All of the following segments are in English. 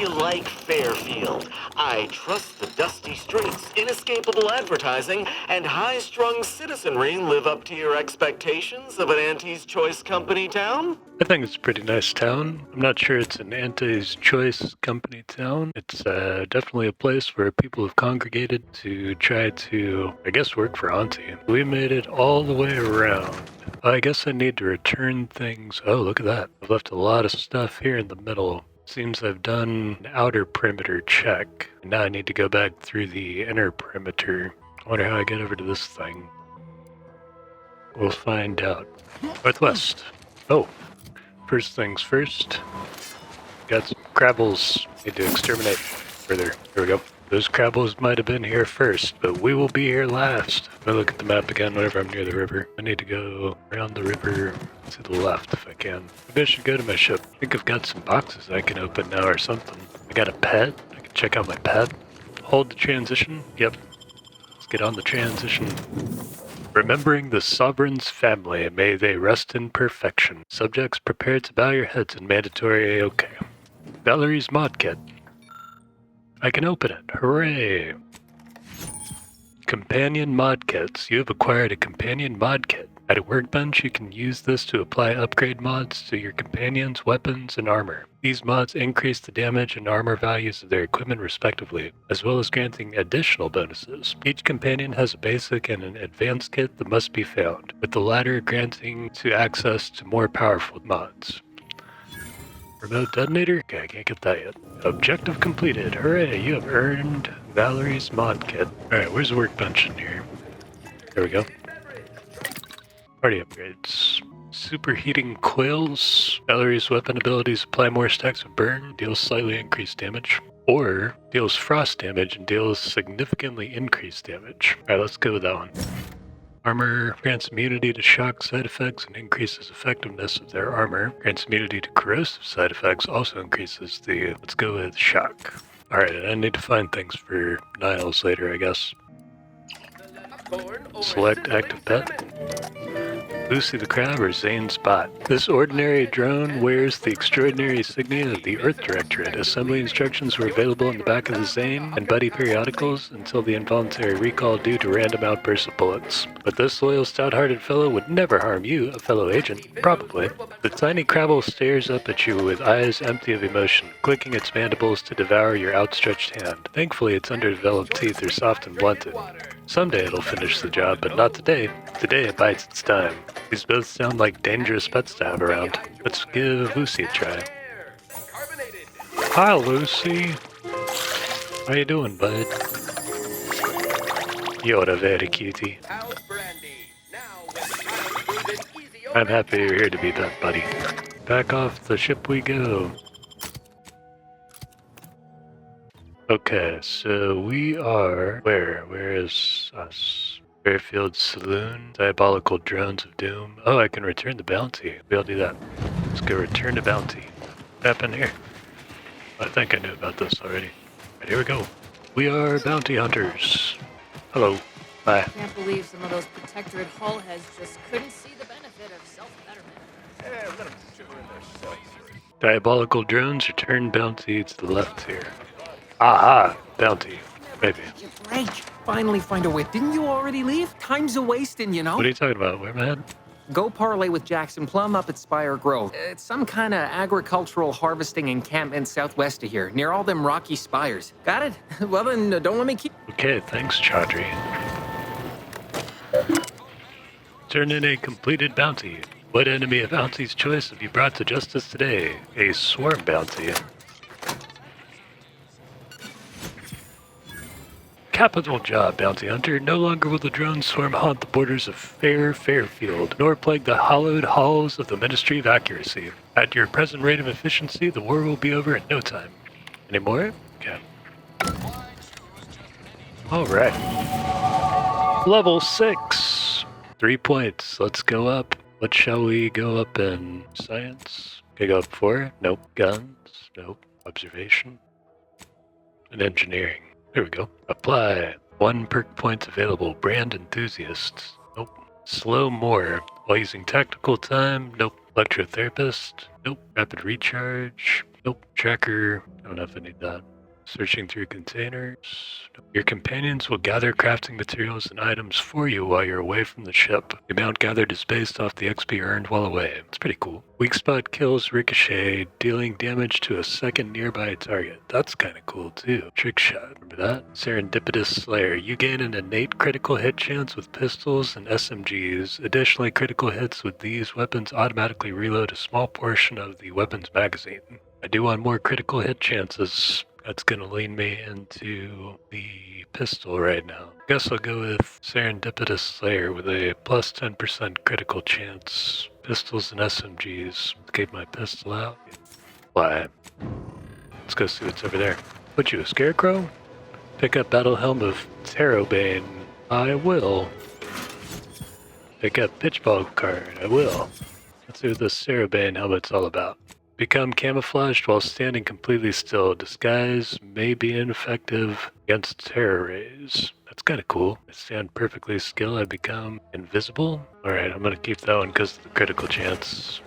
you like Fairfield? I trust the dusty streets, inescapable advertising, and high-strung citizenry live up to your expectations of an Auntie's Choice Company town? I think it's a pretty nice town. I'm not sure it's an Auntie's Choice Company town. It's definitely a place where people have congregated to try to, I guess, work for Auntie. We made it all the way around. I guess I need to return things. Oh, look at that. I've left a lot of stuff here in the middle. Seems I've done an outer perimeter check. And now I need to go back through the inner perimeter. I wonder how I get over to this thing. We'll find out. Northwest. Oh. First things first, got some Crabbles. Need to exterminate further. Here we go. Those Crabbles might have been here first, but we will be here last. I'm gonna look at the map again whenever I'm near the river. I need to go around the river to the left if I can. Maybe I should go to my ship. I think I've got some boxes I can open now or something. I got a pet. I can check out my pet. Hold the transition. Yep. Let's get on the transition. Remembering the Sovereign's family, may they rest in perfection. Subjects prepared to bow your heads in mandatory A-OK. Valerie's mod kit. I can open it. Hooray! Companion mod kits. You have acquired a companion mod kit. At a workbench, you can use this to apply upgrade mods to your companions, weapons, and armor. These mods increase the damage and armor values of their equipment respectively, as well as granting additional bonuses. Each companion has a basic and an advanced kit that must be found, with the latter granting to access to more powerful mods. Remote detonator? Okay, I can't get that yet. Objective completed. Hooray, you have earned Valerie's mod kit. Alright, where's the workbench in here? There we go. Party upgrades. Superheating coils. Valerie's weapon abilities apply more stacks of burn, deals slightly increased damage, or deals frost damage and deals significantly increased damage. Alright, let's go with that one. Armor grants immunity to shock side effects and increases effectiveness of their armor. Grants immunity to corrosive side effects, also increases the... Let's go with shock. Alright, I need to find things for Niles later, I guess. Select active pet. Lucy the Crab or Zane's bot. This ordinary drone wears the extraordinary insignia of the Earth Directorate. Assembly instructions were available in the back of the Zane and Buddy periodicals until the involuntary recall due to random outbursts of bullets. But this loyal, stout-hearted fellow would never harm you, a fellow agent. Probably. The tiny Crabble stares up at you with eyes empty of emotion, clicking its mandibles to devour your outstretched hand. Thankfully, its underdeveloped teeth are soft and blunted. Someday it'll finish the job, but not today. Today it bides its time. These both sound like dangerous pets to have around. Let's give Lucy a try. Hi, Lucy. How you doing, bud? You're a very cutie. I'm happy you're here to be pet buddy. Back off the ship we go. Okay, so we are... Where is us? Fairfield Saloon, Diabolical Drones of Doom. Oh, I can return the bounty. Maybe I'll do that. Let's go return the bounty. What happened here? I think I knew about this already. Right, here we go. We are bounty hunters. Hello. Bye. I can't believe some of those Protectorate Hull heads just couldn't see the benefit of self-betterment. Diabolical Drones, return bounty to the left here. Aha! Bounty. Maybe. Great. Finally find a way. Didn't you already leave? Time's a-wasting, you know? What are you talking about? Where am I at? Go parlay with Jackson Plum up at Spire Grove. It's some kind of agricultural harvesting encampment southwest of here, near all them rocky spires. Got it? Well then, don't let me keep... Okay, thanks, Chaudry. Turn in a completed bounty. What enemy of Auntie's choice have you brought to justice today? A swarm bounty. Capital job, bounty hunter. No longer will the drone swarm haunt the borders of Fairfield, nor plague the hallowed halls of the Ministry of Accuracy. At your present rate of efficiency, the war will be over in no time. Any more? Okay. Alright. Level 6! 3 points. Let's go up. What shall we go up in? Science? Can I go up 4? Nope. Guns? Nope. Observation? And engineering. There we go. Apply. 1 perk points available. Brand enthusiasts. Nope. Slow more. While using tactical time. Nope. Electrotherapist? Nope. Rapid recharge? Nope. Tracker? I don't know if I need that. Searching through containers. Your companions will gather crafting materials and items for you while you're away from the ship. The amount gathered is based off the XP earned while away. It's pretty cool. Weak spot kills ricochet, dealing damage to a second nearby target. That's kind of cool too. Trick shot, remember that? Serendipitous Slayer. You gain an innate critical hit chance with pistols and SMGs. Additionally, critical hits with these weapons automatically reload a small portion of the weapon's magazine. I do want more critical hit chances. That's going to lean me into the pistol right now. Guess I'll go with Serendipitous Slayer with a plus 10% critical chance. Pistols and SMGs. Keep my pistol out. Why? Let's go see what's over there. Put you a scarecrow? Pick up Battle Helm of Ptero-Bane. I will. Pick up Pitchball card. I will. Let's see what this Ptero-Bane helmet's all about. Become camouflaged while standing completely still. Disguise may be ineffective against terror rays. That's kind of cool. I stand perfectly still. I become invisible. Alright, I'm going to keep that one because of the critical chance.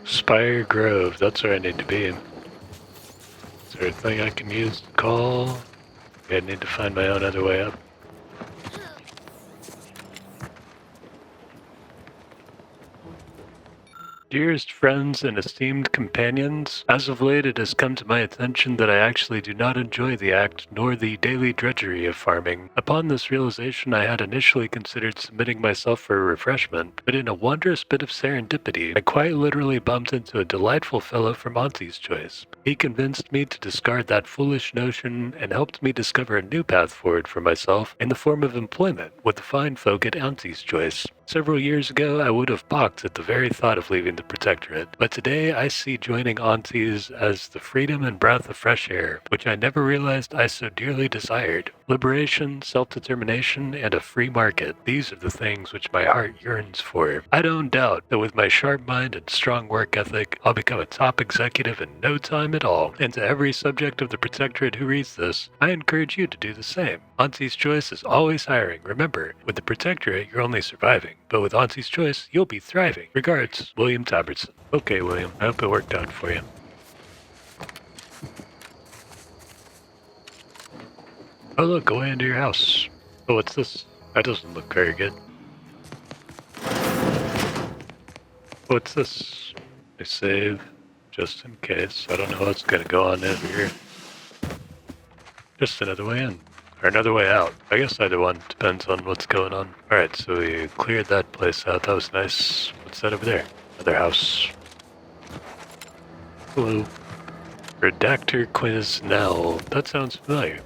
Spire Grove. That's where I need to be. Is there a thing I can use to call? I need to find my own other way up. Dearest friends and esteemed companions, as of late it has come to my attention that I actually do not enjoy the act nor the daily drudgery of farming. Upon this realization, I had initially considered submitting myself for a refreshment, but in a wondrous bit of serendipity, I quite literally bumped into a delightful fellow from Auntie's Choice. He convinced me to discard that foolish notion and helped me discover a new path forward for myself in the form of employment with the fine folk at Auntie's Choice. Several years ago, I would have balked at the very thought of leaving the Protectorate, but today I see joining Auntie's as the freedom and breath of fresh air, which I never realized I so dearly desired. Liberation, self-determination, and a free market. These are the things which my heart yearns for. I don't doubt that with my sharp mind and strong work ethic, I'll become a top executive in no time at all. And to every subject of the Protectorate who reads this, I encourage you to do the same. Auntie's Choice is always hiring. Remember, with the Protectorate, you're only surviving. But with Auntie's Choice, you'll be thriving. Regards, William Taberson. Okay, William. I hope it worked out for you. Oh, look, go into your house. Oh, what's this? That doesn't look very good. What's this? I save, just in case. I don't know what's going to go on over here. Just another way in. Or another way out. I guess either one. Depends on what's going on. Alright, so we cleared that place out. That was nice. What's that over there? Another house. Hello. Redactor Quesnel. That sounds familiar.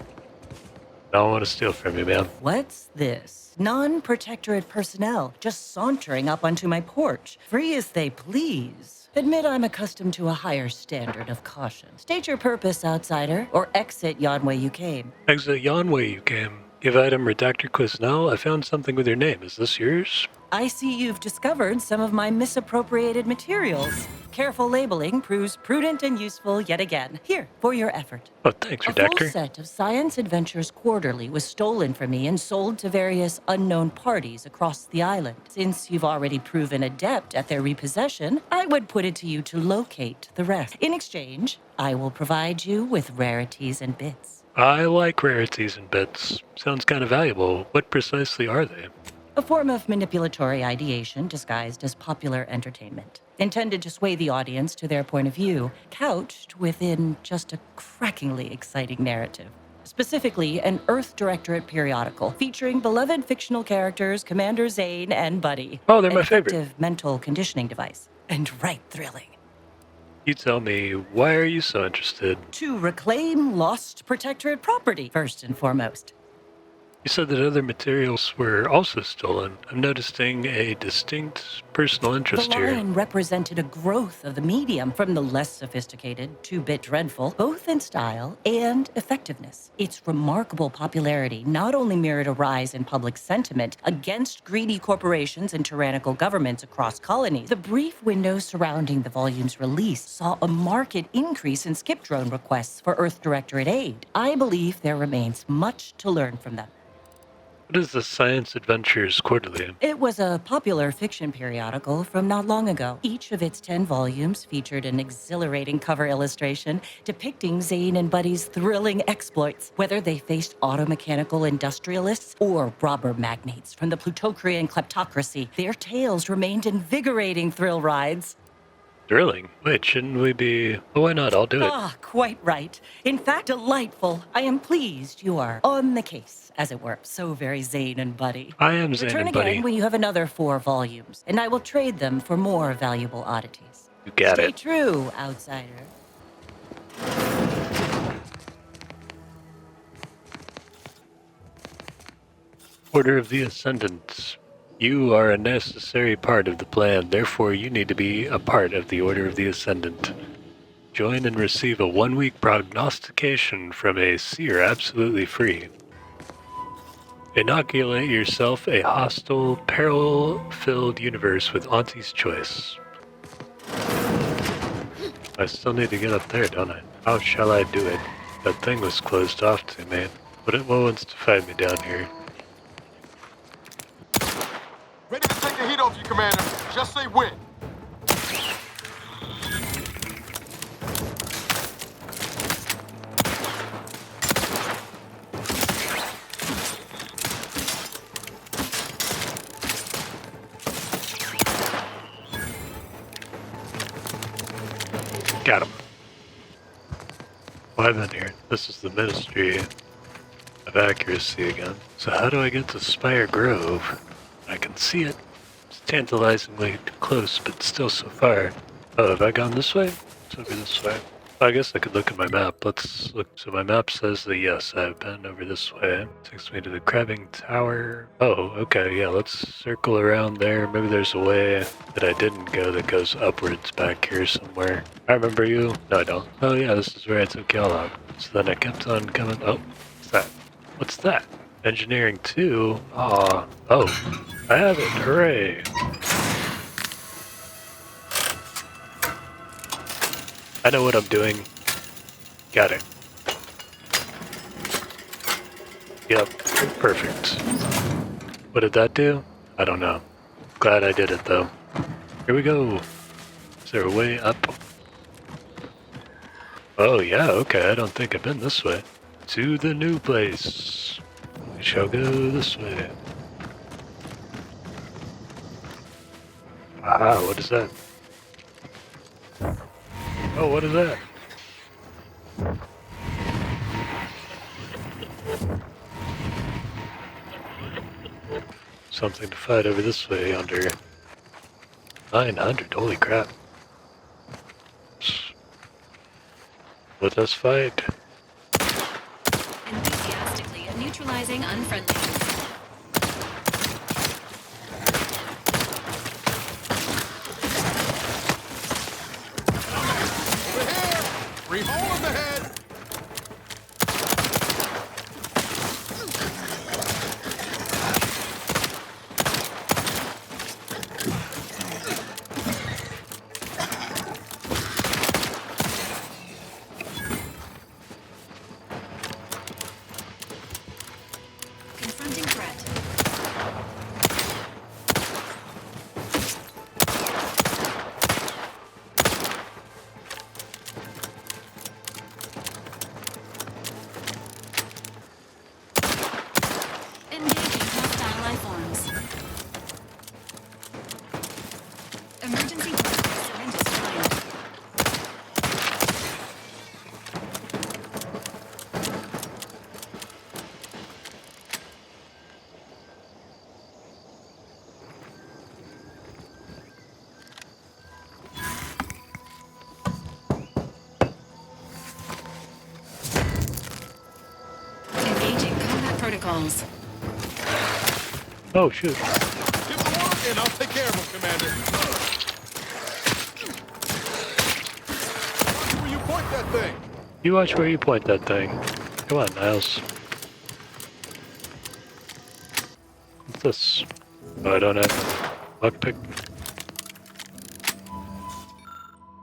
I don't want to steal from you, ma'am. What's this? Non-protectorate personnel just sauntering up onto my porch, free as they please. Admit I'm accustomed to a higher standard of caution. State your purpose, outsider, or exit yon way you came. Exit yon way you came. Give item Redactor Quesnel. I found something with your name. Is this yours? I see you've discovered some of my misappropriated materials. Careful labeling proves prudent and useful yet again. Here, for your effort. Oh, thanks, A Redactor. full set of Science Adventures Quarterly was stolen from me and sold to various unknown parties across the island. Since you've already proven adept at their repossession, I would put it to you to locate the rest. In exchange, I will provide you with rarities and bits. I like rarities and bits. Sounds kind of valuable. What precisely are they? A form of manipulatory ideation disguised as popular entertainment, intended to sway the audience to their point of view, couched within just a crackingly exciting narrative. Specifically, an Earth Directorate periodical featuring beloved fictional characters Commander Zane and Buddy. Oh, they're my An favorite. effective mental conditioning device. And right thrilling. You tell me, why are you so interested? To reclaim lost Protectorate property, first and foremost. You said that other materials were also stolen. I'm noticing a distinct personal The interest here. line represented a growth of the medium from the less sophisticated 2-bit dreadful, both in style and effectiveness. Its remarkable popularity not only mirrored a rise in public sentiment against greedy corporations and tyrannical governments across colonies, the brief window surrounding the volume's release saw a marked increase in skip drone requests for Earth Directorate aid. I believe there remains much to learn from them. What is the Science Adventures Quarterly? It was a popular fiction periodical from not long ago. Each of its 10 volumes featured an exhilarating cover illustration depicting Zane and Buddy's thrilling exploits, whether they faced automechanical industrialists or robber magnates from the Plutocrian kleptocracy. Their tales remained invigorating thrill rides. Thrilling. Wait, shouldn't we be... Oh, why not? I'll do it. Ah, quite right. In fact, delightful. I am pleased you are on the case, as it were. So very Zane and Buddy. I am Zane Return and Buddy. again when you have another 4 volumes, and I will trade them for more valuable oddities. You got Stay it. true, outsider. Order of the Ascendant. You are a necessary part of the plan, therefore you need to be a part of the Order of the Ascendant. Join and receive a 1-week prognostication from a seer absolutely free. Inoculate yourself a hostile, peril-filled universe with Auntie's choice. I still need to get up there, don't I? How shall I do it? That thing was closed off to me. What wants to fight me down here? Ready to take the heat off you, Commander. Just say when. Got him. Well, I'm in here. This is the Ministry of Accuracy again. So how do I get to Spire Grove? I can see it. It's tantalizingly close, but still so far. Oh, have I gone this way? Let's go this way. I guess I could look at my map. Let's look. So my map says that yes, I've been over this way. Takes me to the Crabbing Tower. Oh, okay, yeah, let's circle around there. Maybe there's a way that I didn't go that goes upwards back here somewhere. I remember you. No, I don't. Oh yeah, this is where I took y'all out. So then I kept on coming. Oh, what's that? What's that? Engineering 2? Aw. Oh, I have it. Hooray. I know what I'm doing. Got it. Yep, perfect. What did that do? I don't know. Glad I did it though. Here we go. Is there a way up? Oh yeah, okay, I don't think I've been this way. To the new place. We shall go this way. Ah, what is that? Oh, what is that? Something to fight over this way under 900, holy crap. Let us fight. Enthusiastically neutralizing unfriendlies. Three hole in the head. Confronting threat. Engaging hostile life forms. Emergency syringes flying. Engaging combat protocols. Oh, shoot. Get the word and I'll take care of him, Commander. Watch where you point that thing. You watch where you point that thing. Come on, Niles. What's this? Oh, I don't have a lockpick.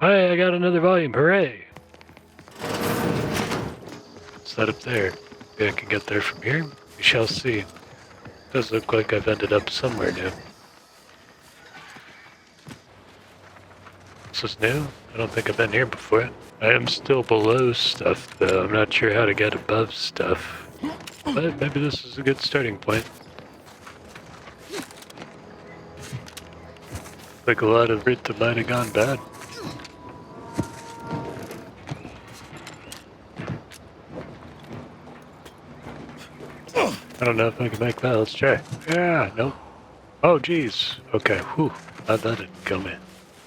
Hey, I got another volume. Hooray! What's that up there? Maybe I can get there from here? We shall see. Does look like I've ended up somewhere new. This is new? I don't think I've been here before. I am still below stuff, though. I'm not sure how to get above stuff. But maybe this is a good starting point. Like a lot of it that might have gone bad. I don't know if I can make that. Let's try. Yeah, nope. Oh, geez. Okay, whew. That didn't kill me.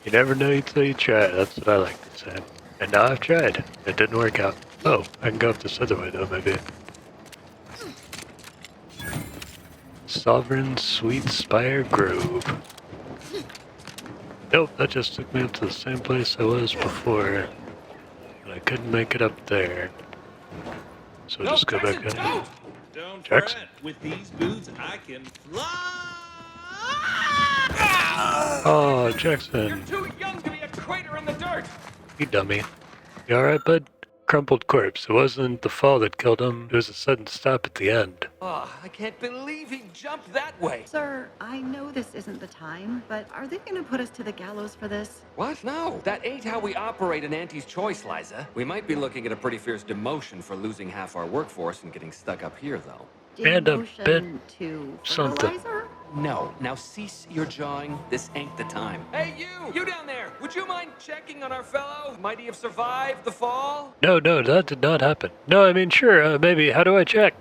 You never know until you try. That's what I like to say. And now I've tried. It didn't work out. Oh, I can go up this other way, though, maybe. Sovereign Sweet Spire Grove. Nope, that just took me up to the same place I was before. And I couldn't make it up there. So just go back in. Don't Jackson. fret. With these boots, I can fly. Oh, Jackson. Too young to be a crater in the dirt! You dummy. You alright, bud? Crumpled corpse. It wasn't the fall that killed him. It was a sudden stop at the end. Oh, I can't believe he jumped that way. Sir, I know this isn't the time, but are they gonna put us to the gallows for this? What? No, that ain't how we operate in Auntie's Choice, Liza. We might be looking at a pretty fierce demotion for losing half our workforce and getting stuck up here, though. And a Demotion bit to something. fertilizer? No, now cease your jawing. This ain't the time. Hey, you! You down there! Would you mind checking on our fellow? Might he have survived the fall? No, that did not happen. No, I mean, sure, maybe. How do I check?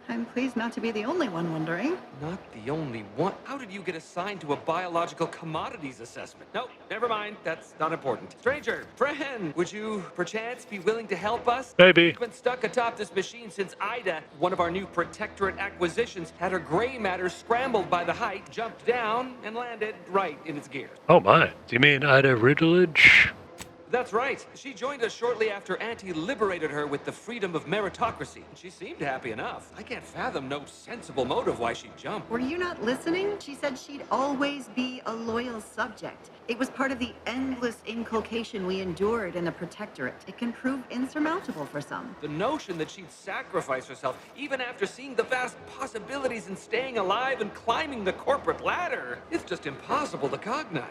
I'm pleased not to be the only one wondering. Not the only one. How did you get assigned to a biological commodities assessment? No, never mind. That's not important. Stranger, friend, would you perchance be willing to help us? Maybe. We've been stuck atop this machine since Ida, one of our new Protectorate acquisitions, had her gray matter scrambled by the height, jumped down, and landed right in its gear. Oh my. Do you mean Ida Rutledge? That's right. She joined us shortly after Auntie liberated her with the freedom of meritocracy. She seemed happy enough. I can't fathom no sensible motive why she jumped. Were you not listening? She said she'd always be a loyal subject. It was part of the endless inculcation we endured in the Protectorate. It can prove insurmountable for some. The notion that she'd sacrifice herself, even after seeing the vast possibilities in staying alive and climbing the corporate ladder, it's just impossible to cognite.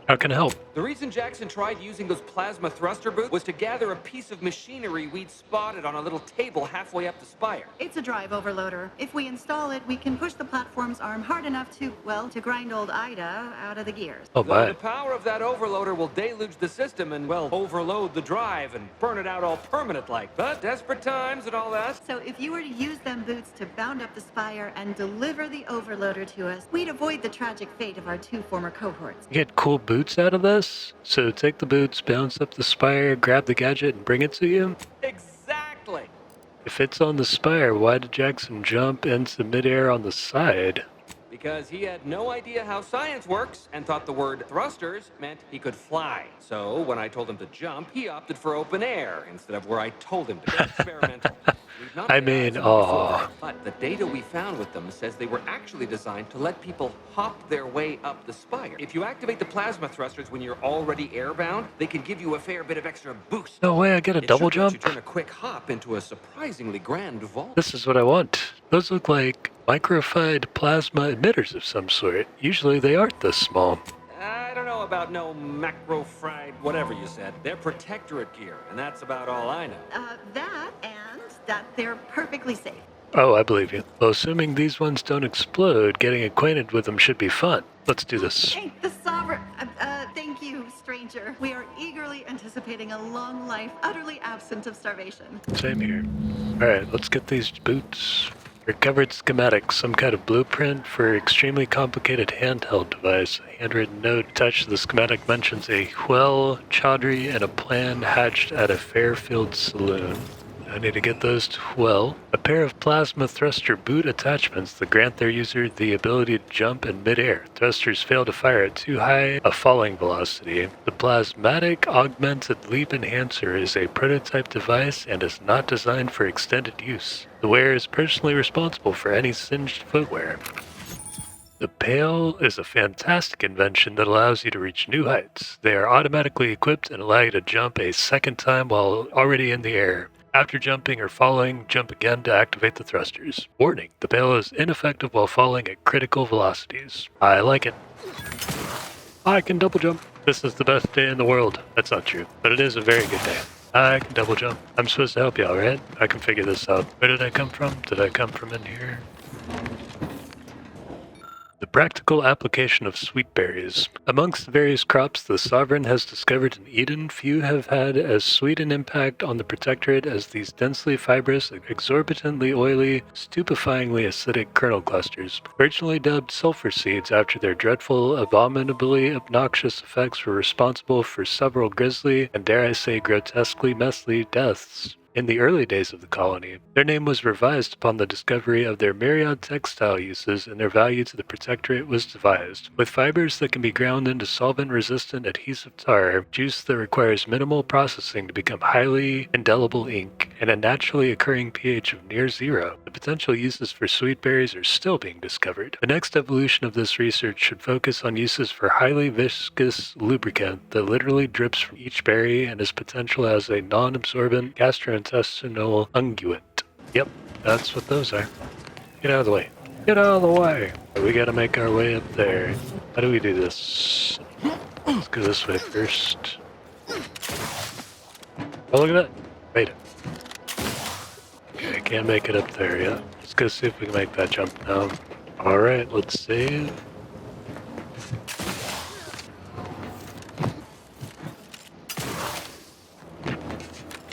How can I help? The reason Jackson tried using those plasma thruster boots was to gather a piece of machinery we'd spotted on a little table halfway up the spire. It's a drive overloader. If we install it, we can push the platform's arm hard enough to, well, to grind old Ida out of the gears. Oh Though my. the power of that overloader will deluge the system and, well, overload the drive and burn it out all permanent-like. But desperate times and all that. So if you were to use them boots to bound up the spire and deliver the overloader to us, we'd avoid the tragic fate of our two former cohorts. You get cool boots out of this? So take the boots, bounce up the spire, grab the gadget, and bring it to you? Exactly. If it's on the spire, why did Jackson jump into midair on the side? Because he had no idea how science works and thought the word thrusters meant he could fly. So when I told him to jump, he opted for open air instead of where I told him to go. Experimental. We've not I been mean, honest before, but the data we found with them says they were actually designed to let people hop their way up the spire. If you activate the plasma thrusters when you're already airbound, they can give you a fair bit of extra boost. No way, I get a It double should let jump? you turn a quick hop into a surprisingly grand vault. This is what I want. Those look like microfied plasma emitters of some sort. Usually they aren't this small. I don't know about no macro fried whatever you said. They're Protectorate gear, and that's about all I know. That and that they're perfectly safe. Oh, I believe you. Well, assuming these ones don't explode, getting acquainted with them should be fun. Let's do this. Thank the sovereign. Thank you, stranger. We are eagerly anticipating a long life, utterly absent of starvation. Same here. Alright, let's get these boots. Recovered schematics, some kind of blueprint for extremely complicated handheld device. A handwritten note attached to the schematic mentions a Huell, Chaudry, and a plan hatched at a Fairfield saloon. I need to get those to Huell. A pair of plasma thruster boot attachments that grant their user the ability to jump in midair. Thrusters fail to fire at too high a falling velocity. The plasmatic augmented leap enhancer is a prototype device and is not designed for extended use. The wearer is personally responsible for any singed footwear. The Pail is a fantastic invention that allows you to reach new heights. They are automatically equipped and allow you to jump a second time while already in the air. After jumping or falling, jump again to activate the thrusters. Warning, the Pail is ineffective while falling at critical velocities. I like it. I can double jump. This is the best day in the world. That's not true, but it is a very good day. I can double jump. I'm supposed to help y'all, right? I can figure this out. Where did I come from? Did I come from in here? The practical application of Sweetberries. Amongst the various crops the Sovereign has discovered in Eden, few have had as sweet an impact on the Protectorate as these densely fibrous, exorbitantly oily, stupefyingly acidic kernel clusters. Originally dubbed sulfur seeds after their dreadful, abominably obnoxious effects were responsible for several grisly, and dare I say grotesquely messy deaths. In the early days of the colony, their name was revised upon the discovery of their myriad textile uses, and their value to the Protectorate was devised. With fibers that can be ground into solvent-resistant adhesive tar, juice that requires minimal processing to become highly indelible ink, and a naturally occurring pH of near zero, the potential uses for Sweetberries are still being discovered. The next evolution of this research should focus on uses for highly viscous lubricant that literally drips from each berry and is potential as a non-absorbent gastrointestinal unguent. Yep, that's what those are. Get out of the way. Get out of the way! We gotta make our way up there. How do we do this? Let's go this way first. Oh, look at that! Made it. Okay, I can't make it up there yet. Let's go see if we can make that jump now. Alright, let's save.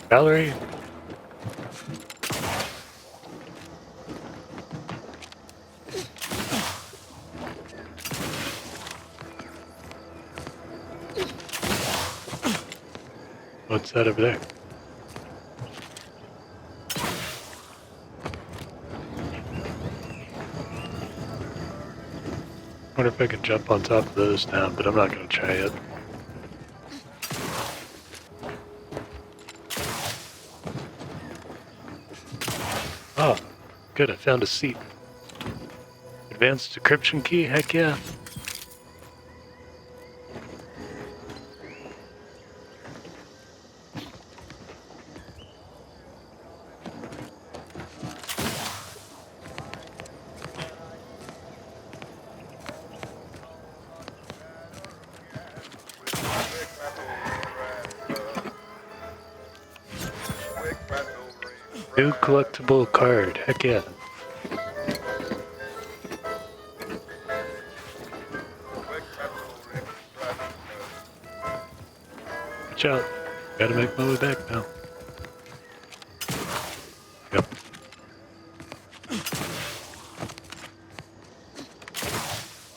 Valerie! What's that over there? I wonder if I can jump on top of those now, but I'm not going to try it. Oh, good, I found a seat. Advanced decryption key? Heck yeah. New collectible card. Heck yeah. Watch out. Gotta make my way back now. Yep.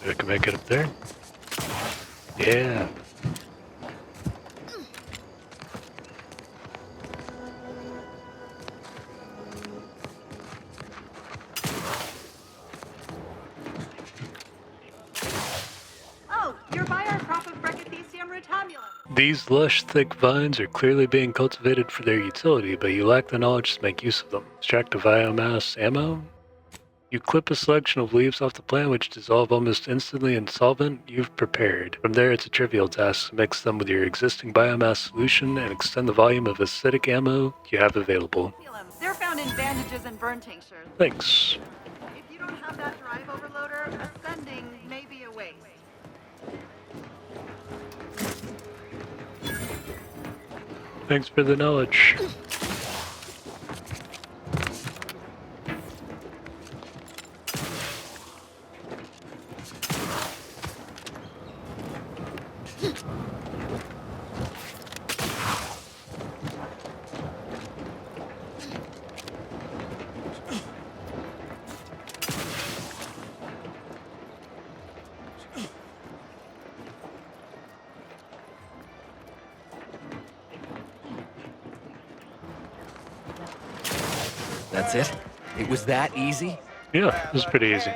I can make it up there. Yeah. These lush, thick vines are clearly being cultivated for their utility, but you lack the knowledge to make use of them. Extract a biomass ammo? You clip a selection of leaves off the plant which dissolve almost instantly in solvent you've prepared. From there, it's a trivial task to mix them with your existing biomass solution and extend the volume of acidic ammo you have available. They're found in bandages and burn tinctures. Thanks. If you don't have that drive overloader, ascending may be a waste. Thanks for the knowledge. That's it? It was that easy? Yeah, it was pretty easy.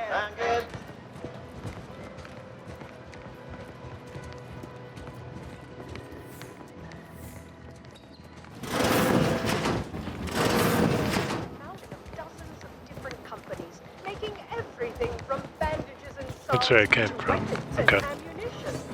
That's where I came from. Okay.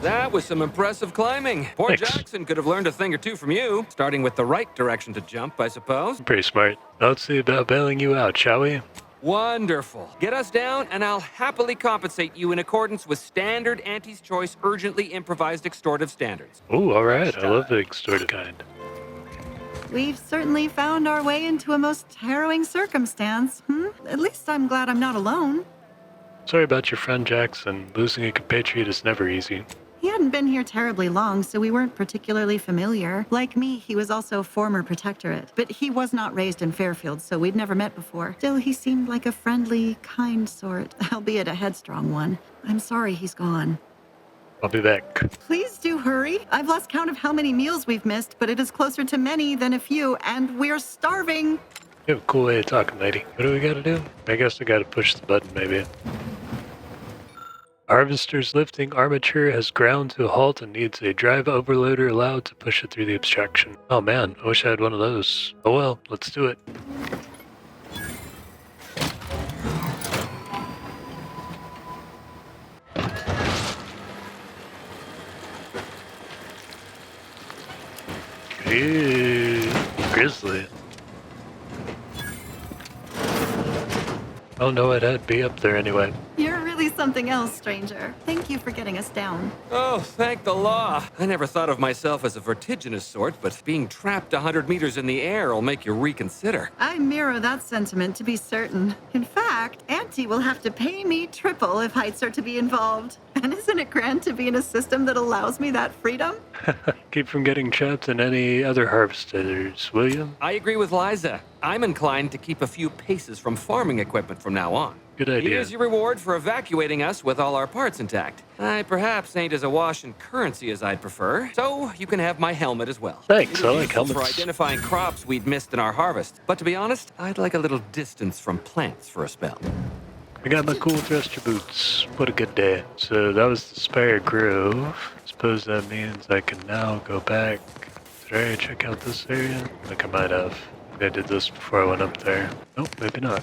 That was some impressive climbing. Poor Thanks. Jackson could have learned a thing or two from you, starting with the right direction to jump, I suppose. Pretty smart. Now let's see about bailing you out, shall we? Wonderful. Get us down, and I'll happily compensate you in accordance with standard Auntie's Choice urgently improvised extortive standards. Ooh, all right. I love the extorted kind. We've certainly found our way into a most harrowing circumstance. At least I'm glad I'm not alone. Sorry about your friend Jackson. Losing a compatriot is never easy. He hadn't been here terribly long, so we weren't particularly familiar. Like me, he was also former protectorate, but he was not raised in Fairfield, so we'd never met before. Still, he seemed like a friendly, kind sort, albeit a headstrong one. I'm sorry he's gone. I'll be back. Please do hurry. I've lost count of how many meals we've missed, but it is closer to many than a few, and we're starving. You have a cool way of talking, lady. What do we gotta do? I guess I gotta push the button, maybe. Harvester's lifting armature has ground to a halt and needs a drive overloader allowed to push it through the obstruction. Oh man, I wish I had one of those. Oh well, let's do it. Ew, grizzly. Oh no, I'd be up there anyway. You're really something else, stranger. Thank you for getting us down. Oh, thank the law. I never thought of myself as a vertiginous sort, but being trapped 100 meters in the air will make you reconsider. I mirror that sentiment, to be certain. In fact, Auntie will have to pay me triple if heights are to be involved. And isn't it grand to be in a system that allows me that freedom? Keep from getting trapped in any other harvesters, will you? I agree with Liza. I'm inclined to keep a few paces from farming equipment from now on. Good idea. Here's your reward for evacuating us with all our parts intact. I perhaps ain't as awash in currency as I'd prefer, so you can have my helmet as well. Thanks, It I was like useful for helmets. identifying crops we'd missed in our harvest. But to be honest, I'd like a little distance from plants for a spell. I got my cool thruster boots. What a good day. So that was the Spire Grove. Suppose that means I can now go back. Did I check out this area? I think I might have. I did this before I went up there. Nope, maybe not.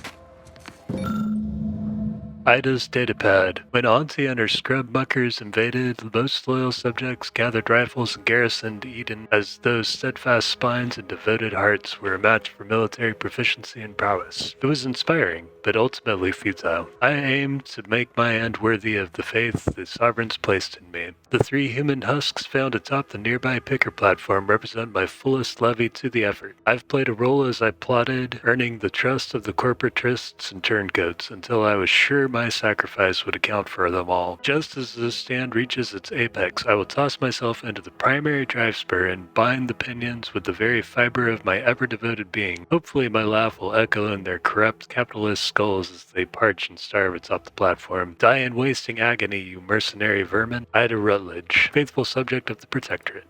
Ida's datapad. When Auntie and her scrub muckers invaded, most loyal subjects gathered rifles and garrisoned Eden as those steadfast spines and devoted hearts were a match for military proficiency and prowess. It was inspiring, but ultimately futile. I aimed to make my end worthy of the faith the sovereigns placed in me. The 3 human husks found atop the nearby picker platform represent my fullest levy to the effort. I've played a role as I plotted, earning the trust of the corporatists and turncoats until I was sure my sacrifice would account for them all. Just as the stand reaches its apex, I will toss myself into the primary drive spur and bind the pinions with the very fiber of my ever-devoted being. Hopefully my laugh will echo in their corrupt capitalist skulls as they parch and starve atop the platform. Die in wasting agony, you mercenary vermin. Ida Rutledge, faithful subject of the Protectorate.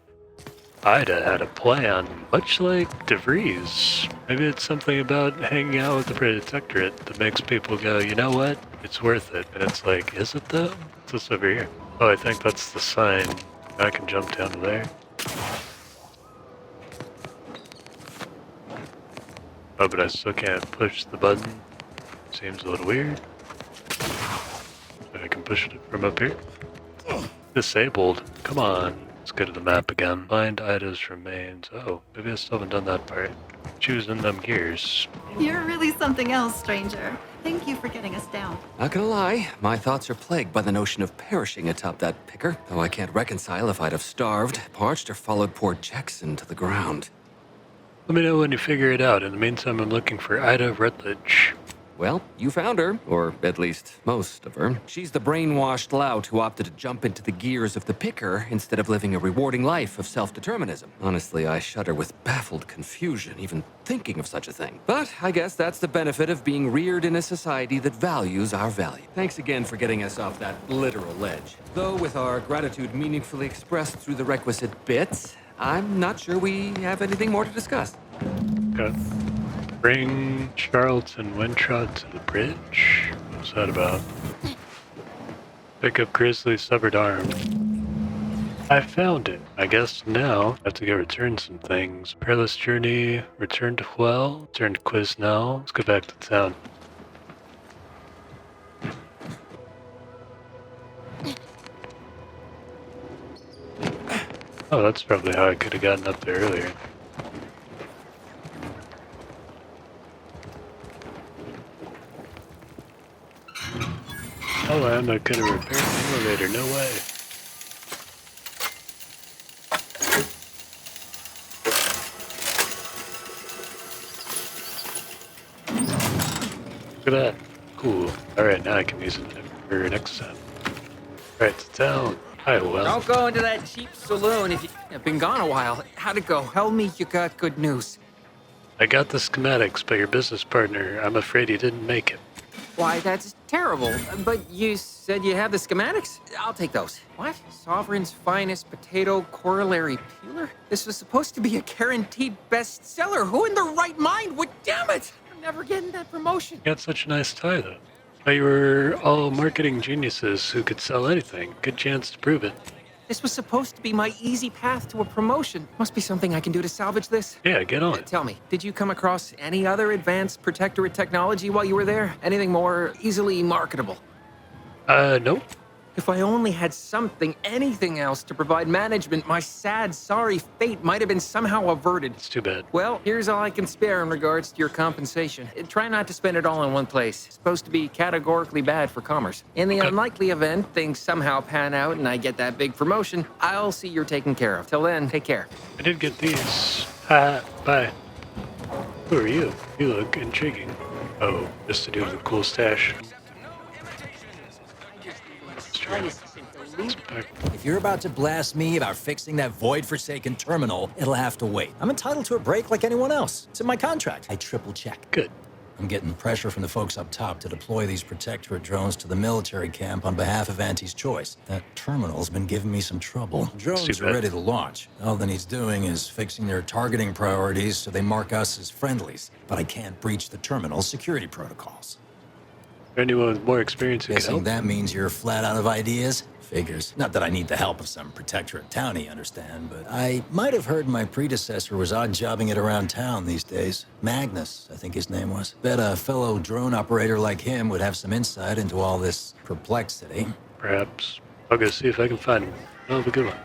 Ida had a plan, much like DeVries. Maybe it's something about hanging out with the Protectorate that makes people go, you know what? It's worth it. And it's like, is it though? What's this over here? Oh, I think that's the sign. I can jump down to there. Oh, but I still can't push the button. Seems a little weird. I can push it from up here. Disabled. Come on. Let's go to the map again. Find Ida's remains. Oh, maybe I still haven't done that part. Choosing them gears. You're really something else, stranger. Thank you for getting us down. Not gonna lie, my thoughts are plagued by the notion of perishing atop that picker, though I can't reconcile if I'd have starved, parched, or followed poor Jackson to the ground. Let me know when you figure it out. In the meantime, I'm looking for Ida Rutledge. Well, you found her, or at least most of her. She's the brainwashed lout who opted to jump into the gears of the picker instead of living a rewarding life of self-determinism. Honestly, I shudder with baffled confusion even thinking of such a thing. But I guess that's the benefit of being reared in a society that values our value. Thanks again for getting us off that literal ledge. Though with our gratitude meaningfully expressed through the requisite bits, I'm not sure we have anything more to discuss. Okay. Bring Charlton Wintrod to the bridge? What's that about? Pick up Grizzly's severed arm. I found it. I guess now I have to go return some things. Perilous journey, return to Huell, return to Quesnel. Let's go back to town. Oh, that's probably how I could have gotten up there earlier. Oh, and I could have repaired the elevator. No way. Look at that. Cool. Alright, now I can use it for next time. Alright, to town. Hi, Huell. Don't go into that cheap saloon if you've been gone a while. How'd it go? Tell me you got good news. I got the schematics, but your business partner, I'm afraid he didn't make it. Why, that's terrible. But you said you have the schematics? I'll take those. What? Sovereign's finest potato corollary peeler? This was supposed to be a guaranteed bestseller. Who in their right mind would? Damn it! I'm never getting that promotion. You got such a nice tie, though. But you were all marketing geniuses who could sell anything. Good chance to prove it. This was supposed to be my easy path to a promotion. Must be something I can do to salvage this. Yeah, get on it. Tell me, did you come across any other advanced protectorate technology while you were there? Anything more easily marketable? Nope. If I only had something, anything else to provide management, my sad, sorry fate might have been somehow averted. It's too bad. Well, here's all I can spare in regards to your compensation. Try not to spend it all in one place. It's supposed to be categorically bad for commerce. In the unlikely event things somehow pan out and I get that big promotion, I'll see you're taken care of. Till then, take care. I did get these. Bye. Who are you? You look intriguing. Oh, just to do with the cool stash. If you're about to blast me about fixing that void-forsaken terminal, it'll have to wait. I'm entitled to a break like anyone else. It's in my contract. I triple check. Good. I'm getting pressure from the folks up top to deploy these protectorate drones to the military camp on behalf of Auntie's choice. That terminal's been giving me some trouble. Drones are ready to launch. All that he's doing is fixing their targeting priorities so they mark us as friendlies. But I can't breach the terminal's security protocols. Anyone with more experience who can Guessing help? that means you're flat out of ideas? Figures. Not that I need the help of some protectorate townie, understand, but I might have heard my predecessor was odd-jobbing it around town these days. Magnus, I think his name was. Bet a fellow drone operator like him would have some insight into all this perplexity. Perhaps. I'll go see if I can find him. Have a good one.